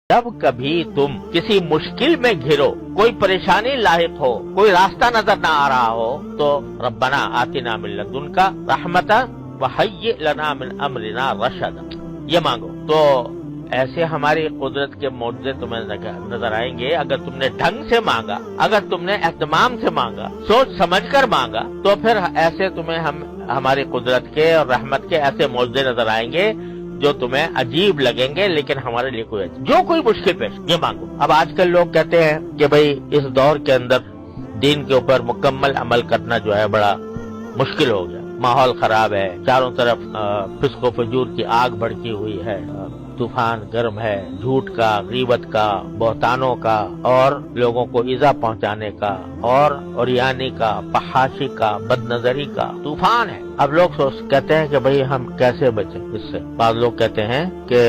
जब कभी तुम किसी मुश्किल में घिरो, कोई परेशानी लाहिक हो, कोई रास्ता नजर ना आ रहा हो, तो रब्बना आतिना मिन लदुनका रहमतन व हय्यि लना मिन अमरिना रशदा, ये मांगो। तो ऐसे हमारी कुदरत के मौजूदे तुम्हें नजर आएंगे अगर तुमने ढंग से मांगा, अगर तुमने एहतमाम से मांगा, सोच समझ कर मांगा, तो फिर ऐसे तुम्हें हमारी कुदरत के और रहमत के ऐसे मौजूदे नजर आएंगे जो तुम्हें अजीब लगेंगे, लेकिन हमारे लिए जो कोई मुश्किल पेश, ये मांगो। अब आजकल लोग कहते हैं कि भाई इस दौर के अंदर दीन के ऊपर मुकम्मल अमल करना जो है बड़ा मुश्किल हो गया, माहौल खराब है, चारों तरफ फिस्को फजूर की आग भड़की हुई है, तूफान गर्म है, झूठ का, गीबत का, बहतानों का और लोगों को ईजा पहुंचाने का और ओरियानी का, फहाशी का, बदनजरी का तूफान है। अब लोग कहते हैं कि भाई हम कैसे बचें इससे। बाद लोग कहते हैं कि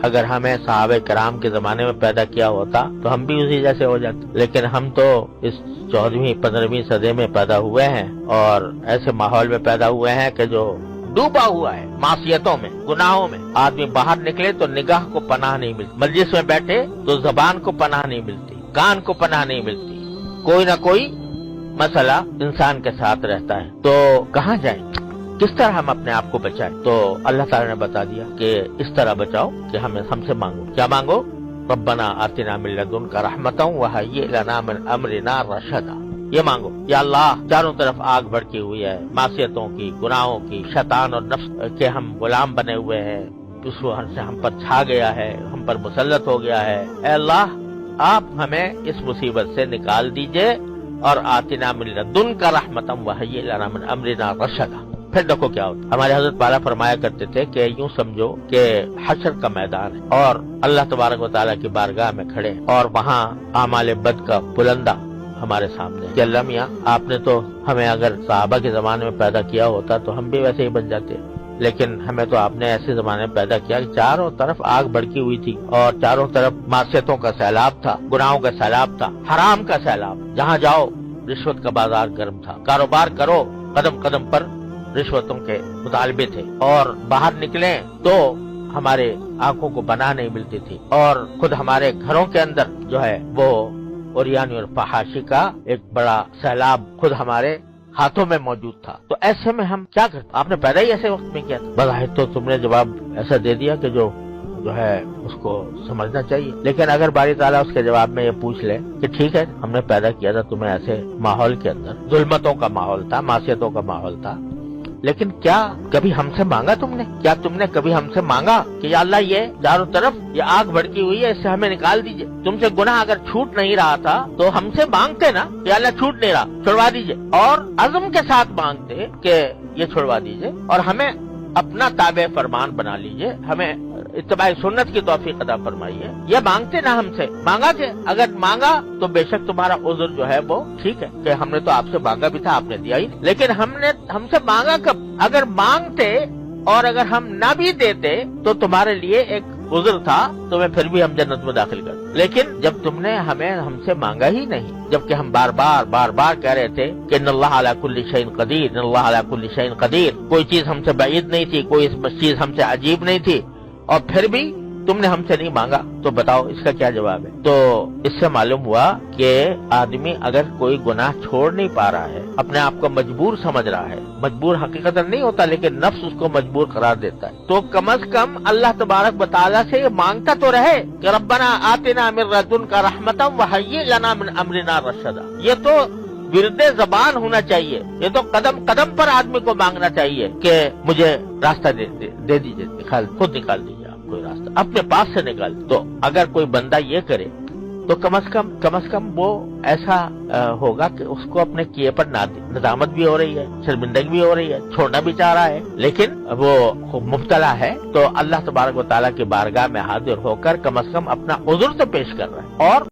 अगर हमें सहाबे कराम के जमाने में पैदा किया होता तो हम भी उसी जैसे हो जाते, लेकिन हम तो इस 14वीं 15वीं सदी में पैदा हुए हैं और ऐसे माहौल में पैदा हुए हैं कि जो डूबा हुआ है मासियतों में, गुनाहों में। आदमी बाहर निकले तो निगाह को पनाह नहीं मिलती, मजलिस में बैठे तो जबान को पनाह नहीं मिलती, कान को पनाह नहीं मिलती, कोई ना कोई मसला इंसान के साथ रहता है। तो कहाँ जाएं, किस तरह हम अपने आप को बचाएं? तो अल्लाह ताला ने बता दिया कि इस तरह बचाओ कि हमसे मांगो। क्या मांगो? रब्बना आतिना मिन लदुनका रहमतन व हय्यि लना मिन अमरिना रशदा, ये मांगो। या अल्लाह, चारों तरफ आग भड़की हुई है मासियतों की, गुनाहों की, शैतान और नफ्स के हम गुलाम बने हुए हैं, दुश्मन से हम पर छा गया है, हम पर मुसल्लत हो गया है। ऐ अल्लाह, आप हमें इस मुसीबत से निकाल दीजिए और आतिना मिन लदुनका रहमतन व हय्यि लना मिन अमरिना रशदा। फिर देखो क्या होता। हमारे हजरत पाला फरमाया करते थे कि यूं समझो कि हशर का मैदान है और अल्लाह तबारक व तआला की बारगाह में खड़े और वहाँ आमाल बद का बुलंदा हमारे सामने कि अल्लाह मियां, आपने तो हमें अगर सहाबा के जमाने में पैदा किया होता तो हम भी वैसे ही बन जाते, लेकिन हमें तो आपने ऐसे जमाने में पैदा किया कि चारों तरफ आग भड़की हुई थी और चारों तरफ मासियतों का सैलाब था, गुनाहों का सैलाब था, हराम का सैलाब। जहाँ जाओ रिश्वत का बाजार गर्म था, कारोबार करो कदम कदम पर रिश्वतों के मुतालबे थे और बाहर निकले तो हमारे आंखों को पनाह नहीं मिलती थी और खुद हमारे घरों के अंदर जो है वो ओरियानी और फहाशी का एक बड़ा सैलाब खुद हमारे हाथों में मौजूद था। तो ऐसे में हम क्या करते? आपने पैदा ही ऐसे वक्त में किया था। बज़ाहिर तो तुमने जवाब ऐसा दे दिया कि जो है उसको समझना चाहिए, लेकिन अगर बारी ताला उसके जवाब में ये पूछ ले कि ठीक है, हमने पैदा किया था तुम्हें ऐसे माहौल के अंदर, जुल्मतों का माहौल था, मासियतों का माहौल था, लेकिन क्या कभी हमसे मांगा तुमने? क्या तुमने कभी हमसे मांगा कि या अल्लाह, ये चारों तरफ ये आग भड़की हुई है, इससे हमें निकाल दीजिए? तुमसे गुनाह अगर छूट नहीं रहा था तो हमसे मांगते ना कि अल्लाह छूट नहीं रहा, छुड़वा दीजिए, और अज़म के साथ मांगते कि ये छुड़वा दीजिए और हमें अपना ताबे फरमान बना लीजिए, हमें इत्तबाए सुन्नत की तौफीक अता फरमाइए। ये मांगते ना हमसे, मांगा के अगर मांगा तो बेशक तुम्हारा उज़्र जो है वो ठीक है कि हमने तो आपसे मांगा भी था, आपने दिया ही नहीं, लेकिन हमसे मांगा कब? अगर मांगते और अगर हम ना भी देते तो तुम्हारे लिए एक उज़्र था, तुम्हें फिर भी हम जन्नत में दाखिल कर। लेकिन जब तुमने हमसे मांगा ही नहीं, जबकि हम बार बार कह रहे थे कि इन्नल्लाह अला कुल्ली शैइन कदीर, इन्नल्लाह अला कुल्ली शैइन कदीर, कोई चीज हमसे बाइद नहीं थी, कोई चीज हमसे अजीब नहीं थी, और फिर भी तुमने हमसे नहीं मांगा, तो बताओ इसका क्या जवाब है? तो इससे मालूम हुआ कि आदमी अगर कोई गुनाह छोड़ नहीं पा रहा है, अपने आप को मजबूर समझ रहा है, मजबूर हकीकतन नहीं होता लेकिन नफ्स उसको मजबूर करार देता है, तो कम से कम अल्लाह तबारक व तआला से मांगता तो रहे कि रब्बना आतिना मिन लदुनका रहमतन व हय्यि लना मिन अमरिना रशदा। ये तो विरदे जबान होना चाहिए, ये तो कदम कदम पर आदमी को मांगना चाहिए कि मुझे रास्ता दे दीजिए, खुद निकाल दीजिए कोई रास्ता, अपने पास से निकाल। तो अगर कोई बंदा ये करे तो कम से कम वो ऐसा होगा कि उसको अपने किए पर नदामत भी हो रही है, शर्मिंदगी भी हो रही है, छोड़ना भी चाह रहा है, लेकिन वो मुब्तला है, तो अल्लाह तबारक व तआला की बारगाह में हाजिर होकर कम से कम अपना उज़्र तो पेश कर रहा है। और